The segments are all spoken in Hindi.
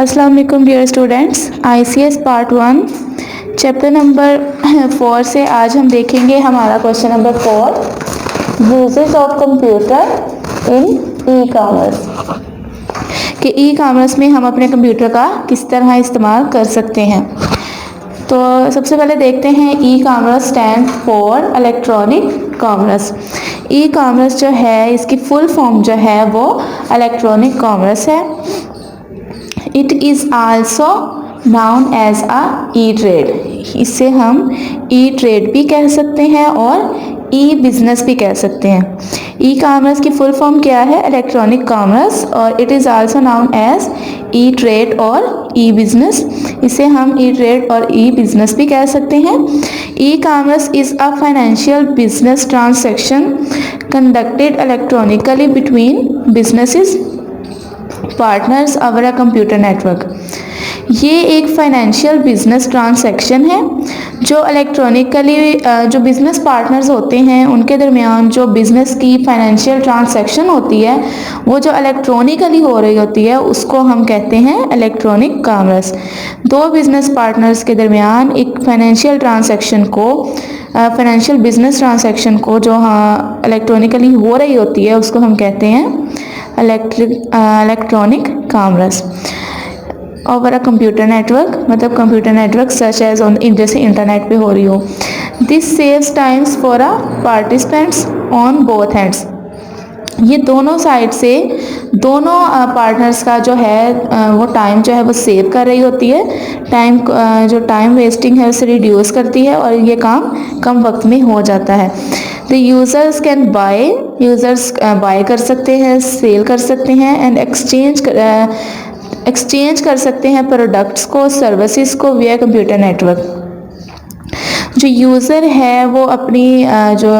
अस्सलाम वालेकुम dear students, ICS part 1 chapter number 4 से आज हम देखेंगे हमारा question number 4 uses of computer in e commerce कि ई कॉमर्स में हम अपने कंप्यूटर का किस तरह इस्तेमाल कर सकते हैं। तो सबसे पहले देखते हैं e commerce stand for electronic commerce. E commerce जो है इसकी फुल फॉर्म जो है वो इलेक्ट्रॉनिक कॉमर्स है। It is also known as a e trade. इसे हम ई ट्रेड भी कह सकते हैं और ई बिजनेस भी कह सकते हैं। ई कॉमर्स की फुल फॉर्म क्या है? Electronic commerce. और it is also known as e trade और ई बिजनेस। इसे हम ई ट्रेड और ई बिजनेस भी कह सकते हैं। E commerce is a financial business transaction conducted electronically between businesses partners over a computer network. ये एक फाइनेंशियल बिजनेस ट्रांसैक्शन है जो इलेक्ट्रॉनिकली जो बिजनेस पार्टनर्स होते हैं उनके दरमियान जो बिजनेस की फाइनेंशियल ट्रांसैक्शन होती है वो जो इलेक्ट्रॉनिकली हो रही होती है उसको हम कहते हैं इलेक्ट्रॉनिक कॉमर्स। दो बिजनेस पार्टनर्स के दरमियान एक फाइनेंशियल ट्रांसैक्शन को फाइनेंशियल बिजनेस ट्रांसैक्शन को जो हाँ इलेक्ट्रॉनिकली हो रही होती है उसको हम कहते हैं electronic commerce over a computer network, मतलब computer network such as on जैसे इंटरनेट पे हो रही हो। This saves times for a participants on both hands. ये दोनों साइड से दोनों पार्टनर्स का जो है वो टाइम जो है वो सेव कर रही होती है। टाइम जो टाइम वेस्टिंग है उसे रिड्यूस करती है और ये काम कम वक्त में हो जाता है। The users can buy, users buy कर सकते हैं, सेल कर सकते हैं एंड एक्सचेंज कर सकते हैं प्रोडक्ट्स को, सर्विसेज को विया कंप्यूटर नेटवर्क। जो यूज़र है वो अपनी जो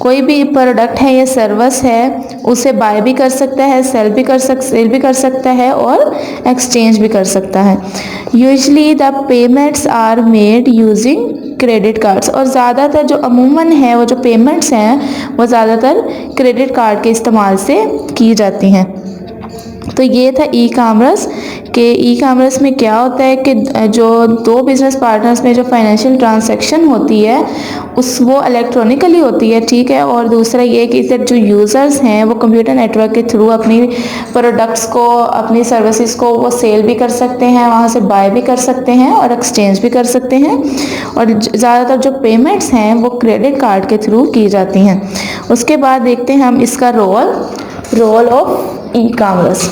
कोई भी प्रोडक्ट है या सर्विस है उसे बाय भी कर सकता है, सेल भी कर सकता है और एक्सचेंज भी कर सकता है। Usually the payments are made using credit cards. और ज़्यादातर जो अमूमन है वो जो पेमेंट्स हैं वो ज़्यादातर क्रेडिट कार्ड के इस्तेमाल से की जाती हैं। तो ये था ई कॉमर्स के ई कॉमर्स में क्या होता है कि जो दो बिजनेस पार्टनर्स में जो फाइनेंशियल ट्रांसैक्शन होती है वो इलेक्ट्रॉनिकली होती है, ठीक है। और दूसरा ये कि इधर जो यूज़र्स हैं वो कंप्यूटर नेटवर्क के थ्रू अपनी प्रोडक्ट्स को, अपनी सर्विसेज को वो सेल भी कर सकते हैं, वहाँ से बाय भी कर सकते हैं और एक्सचेंज भी कर सकते हैं। और ज़्यादातर जो पेमेंट्स हैं वो क्रेडिट कार्ड के थ्रू की जाती हैं। उसके बाद देखते हैं हम इसका role of e-commerce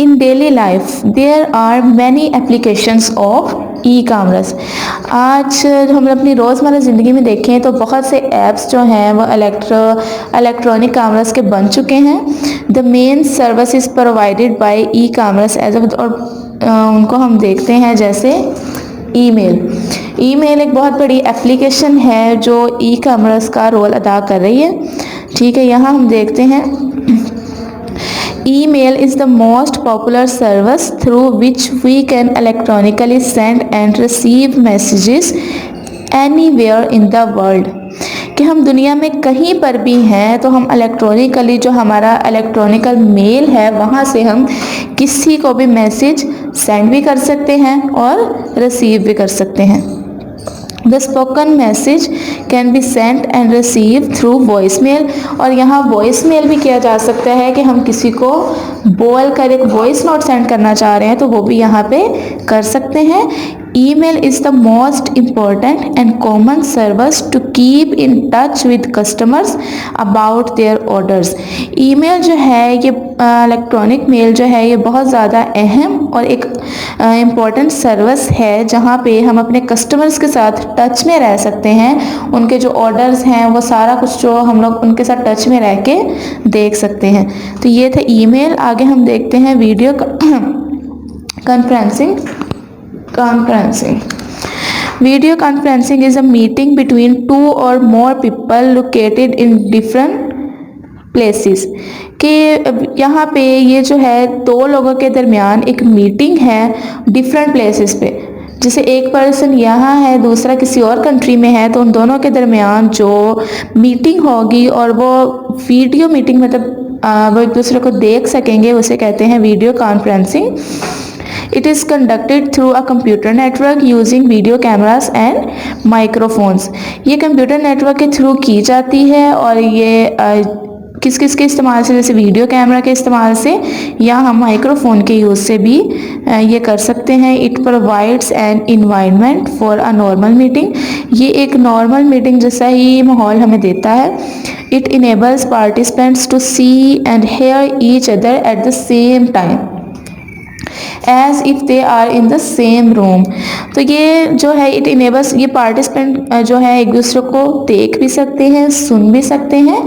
in daily life there are many applications of e-commerce। आज हम अपनी रोज़मर्रा ज़िंदगी में देखें तो बहुत से ऐप्स जो हैं वो इलेक्ट्रॉनिक कॉमर्स के बन चुके हैं। The main service is provided by e-commerce as और उनको हम देखते हैं जैसे ईमेल एक बहुत बड़ी एप्लीकेशन है जो ई कॉमर्स का रोल अदा कर रही है, ठीक है। यहाँ हम देखते हैं email is the most popular service through which we can electronically send and receive messages anywhere in the world. कि हम दुनिया में कहीं पर भी हैं तो हम इलेक्ट्रॉनिकली जो हमारा इलेक्ट्रॉनिकल मेल है वहाँ से हम किसी को भी मैसेज सेंड भी कर सकते हैं और रिसीव भी कर सकते हैं। The spoken message can be send and receive through voice mail. और यहाँ वॉइस मेल भी किया जा सकता है कि हम किसी को बोल कर एक वॉइस नोट सेंड करना चाह रहे हैं तो वो भी यहाँ पे कर सकते हैं। Email is the most important and common service to keep in touch with customers about their orders. Email जो है ये इलेक्ट्रॉनिक मेल जो है ये बहुत ज़्यादा अहम और एक इम्पॉर्टेंट सर्विस है जहाँ पे हम अपने कस्टमर्स के साथ टच में रह सकते हैं। उनके जो ऑर्डर्स हैं वो सारा कुछ जो हम लोग उनके साथ टच में रह के देख सकते हैं। तो ये था ईमेल। आगे हम देखते हैं video conferencing. Video conferencing is a meeting between two or more people located in different places। कि यहाँ पे ये जो है दो लोगों के दरमियान एक मीटिंग है डिफरेंट प्लेसेस पे। जैसे एक पर्सन यहाँ है दूसरा किसी और कंट्री में है तो उन दोनों के दरमियान जो मीटिंग होगी और वो वीडियो मीटिंग मतलब वो एक दूसरे को देख सकेंगे, उसे कहते हैं video conferencing. It is conducted through a computer network using video cameras and microphones. ये कंप्यूटर नेटवर्क के थ्रू की जाती है और ये किस किस के इस्तेमाल से, जैसे वीडियो कैमरा के इस्तेमाल से या हम माइक्रोफोन के यूज़ से भी ये कर सकते हैं। It provides an environment for a normal meeting. ये एक नॉर्मल मीटिंग जैसा ही माहौल हमें देता है। It enables participants to see and hear each other at the same time as if they are in the same room. तो ये जो है इट इनेबल्स, ये पार्टिसिपेंट जो है एक दूसरे को देख भी सकते हैं, सुन भी सकते हैं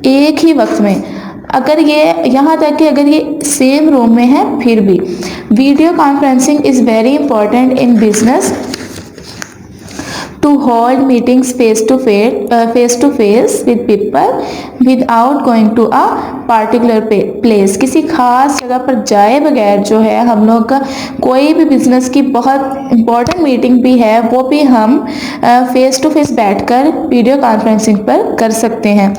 एक ही वक्त में। अगर ये यहाँ तक कि अगर ये सेम रूम में है फिर भी। Video conferencing is very important in business to hold meetings face to face with people without going to a particular place। किसी खास जगह पर जाए बगैर जो है हम लोग का कोई भी बिजनेस की बहुत इंपॉर्टेंट मीटिंग भी है वो भी हम फेस टू फेस बैठकर वीडियो कॉन्फ्रेंसिंग पर कर सकते हैं।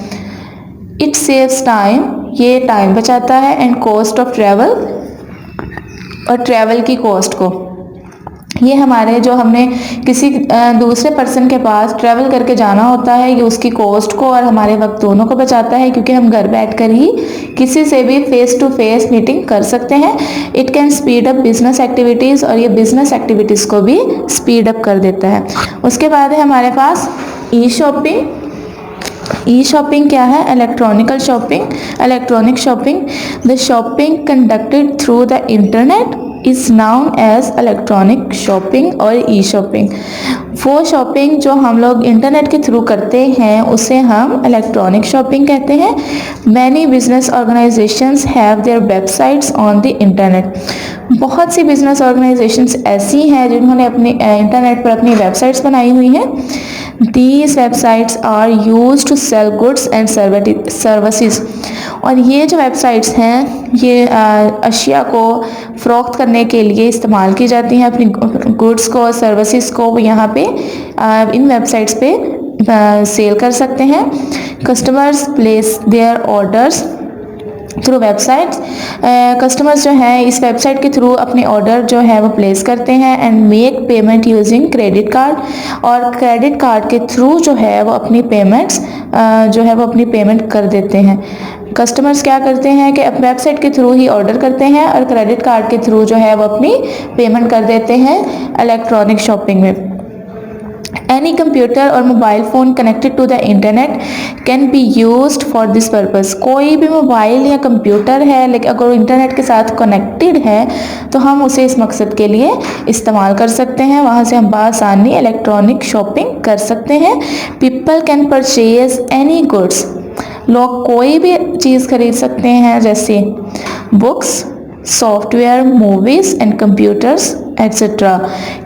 इट सेव्स टाइम, ये टाइम बचाता है, एंड कॉस्ट ऑफ ट्रैवल, और ट्रैवल की कॉस्ट को। ये हमारे जो हमने किसी दूसरे पर्सन के पास ट्रैवल करके जाना होता है, ये उसकी कॉस्ट को और हमारे वक्त दोनों को बचाता है, क्योंकि हम घर बैठकर ही किसी से भी फेस टू फेस मीटिंग कर सकते हैं। It can speed up business activities, और ये बिजनेस एक्टिविटीज़ को भी स्पीड अप कर देता है। उसके बाद है हमारे पास ई शॉपिंग। ई शॉपिंग क्या है? Electronical shopping, electronic shopping. The shopping conducted through the internet is known as electronic shopping और ई शॉपिंग। वो शॉपिंग जो हम लोग इंटरनेट के थ्रू करते हैं उसे हम इलेक्ट्रॉनिक शॉपिंग कहते हैं। Many business organisations have their websites on the internet. बहुत सी बिजनेस ऑर्गेनाइजेशंस ऐसी हैं जिन्होंने अपने इंटरनेट पर अपनी वेबसाइट्स बनाई हुई हैं। These websites are used to sell goods and services। और ये जो वेबसाइट्स हैं ये अशिया को फ़रोख्त करने के लिए इस्तेमाल की जाती हैं। अपनी गुड्स को, सर्विसेज को वो यहाँ पे इन वेबसाइट्स पे सेल कर सकते हैं। Customers place there orders through websites. Customers जो हैं इस वेबसाइट के थ्रू अपने ऑर्डर जो है वो प्लेस करते हैं। And make payment using credit card, और क्रेडिट कार्ड के थ्रू जो है वो अपनी पेमेंट्स जो है वो अपनी पेमेंट कर देते हैं। कस्टमर्स क्या करते हैं कि वेबसाइट के थ्रू ही ऑर्डर करते हैं और क्रेडिट कार्ड के थ्रू जो है वो अपनी पेमेंट कर देते हैं इलेक्ट्रॉनिक शॉपिंग में। Any computer or mobile phone connected to the internet can be used for this purpose। कोई भी मोबाइल या कंप्यूटर है लेकिन अगर इंटरनेट के साथ कनेक्टेड है तो हम उसे इस मकसद के लिए इस्तेमाल कर सकते हैं। वहाँ से हम बआसानी इलेक्ट्रॉनिक शॉपिंग कर सकते हैं। People can purchase any goods। लोग कोई भी चीज़ खरीद सकते हैं जैसे books, software, movies and computers etcetera.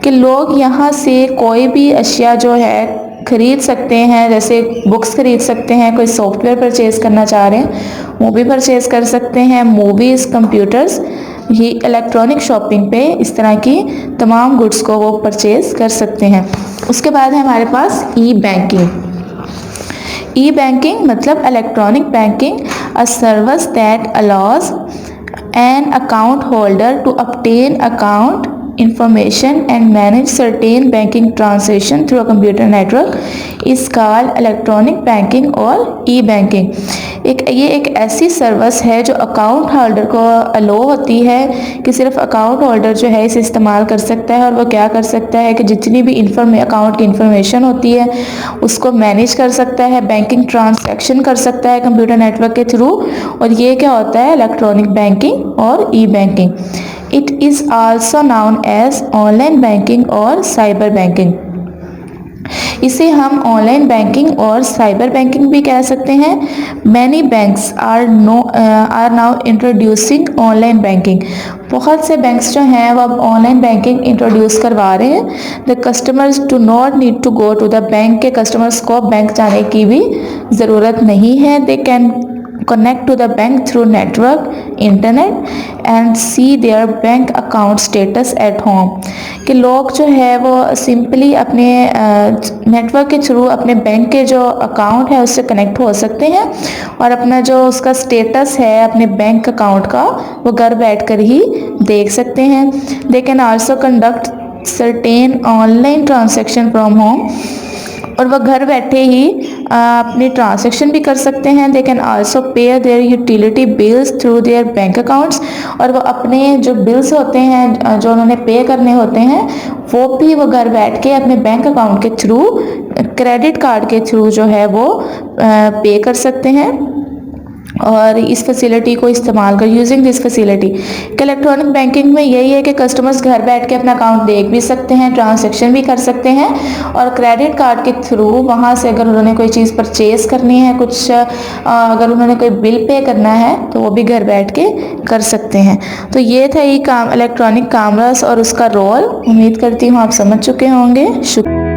कि लोग यहाँ से कोई भी अशिया जो है ख़रीद सकते हैं, जैसे बुक्स ख़रीद सकते हैं, कोई सॉफ्टवेयर परचेज़ करना चाह रहे हैं वो भी परचेज़ कर सकते हैं, मूवीज़, कंप्यूटर्स। ये इलेक्ट्रॉनिक शॉपिंग पे इस तरह की तमाम गुड्स को वो परचेज़ कर सकते हैं। उसके बाद है हमारे पास ई बैंकिंग। ई बैंकिंग मतलब electronic banking, a service that allows an account holder to obtain account information and manage certain banking transaction through a computer network is called electronic banking और e-banking। ये एक ऐसी सर्विस है जो अकाउंट होल्डर को अलो होती है कि सिर्फ अकाउंट होल्डर जो है इसे इस्तेमाल कर सकता है। और वो क्या कर सकता है कि जितनी भी अकाउंट की इंफॉर्मेशन होती है उसको मैनेज कर सकता है, बैंकिंग ट्रांजैक्शन कर सकता है कंप्यूटर नेटवर्क के थ्रू। और ये क्या होता है? इलेक्ट्रॉनिक बैंकिंग और e banking. It is also known as online banking और साइबर बैंकिंग। इसे हम ऑनलाइन बैंकिंग और साइबर बैंकिंग भी कह सकते हैं। Many banks are now introducing online banking. बहुत से बैंक्स जो हैं वो अब ऑनलाइन बैंकिंग इंट्रोड्यूस करवा रहे हैं। The customers do not need to go to the bank, के कस्टमर्स को बैंक जाने की भी ज़रूरत नहीं है। They can connect to the bank through network, internet and see their bank account status at home। कि लोग जो है वो सिंपली अपने नेटवर्क के थ्रू अपने बैंक के जो अकाउंट है उससे कनेक्ट हो सकते हैं और अपना जो उसका स्टेटस है अपने बैंक अकाउंट का वो घर बैठकर ही देख सकते हैं। They can also conduct certain online transaction from home, और वह घर बैठे ही अपनी ट्रांजैक्शन भी कर सकते हैं। They can also pay their utility bills through their bank accounts, और वो अपने जो बिल्स होते हैं जो उन्होंने पे करने होते हैं वो भी वो घर बैठ के अपने बैंक अकाउंट के थ्रू, क्रेडिट कार्ड के थ्रू जो है वो पे कर सकते हैं। और इस फैसिलिटी को इस्तेमाल कर यूजिंग दिस फैसिलिटी कि इलेक्ट्रॉनिक बैंकिंग में यही है कि कस्टमर्स घर बैठ के अपना अकाउंट देख भी सकते हैं, ट्रांजैक्शन भी कर सकते हैं और क्रेडिट कार्ड के थ्रू वहाँ से अगर उन्होंने कोई चीज़ परचेज करनी है, कुछ अगर उन्होंने कोई बिल पे करना है तो वो भी घर बैठ के कर सकते हैं। तो ये था ये काम इलेक्ट्रॉनिक कैमरास और उसका रोल। उम्मीद करती हूँ आप समझ चुके होंगे। शुक्रिया।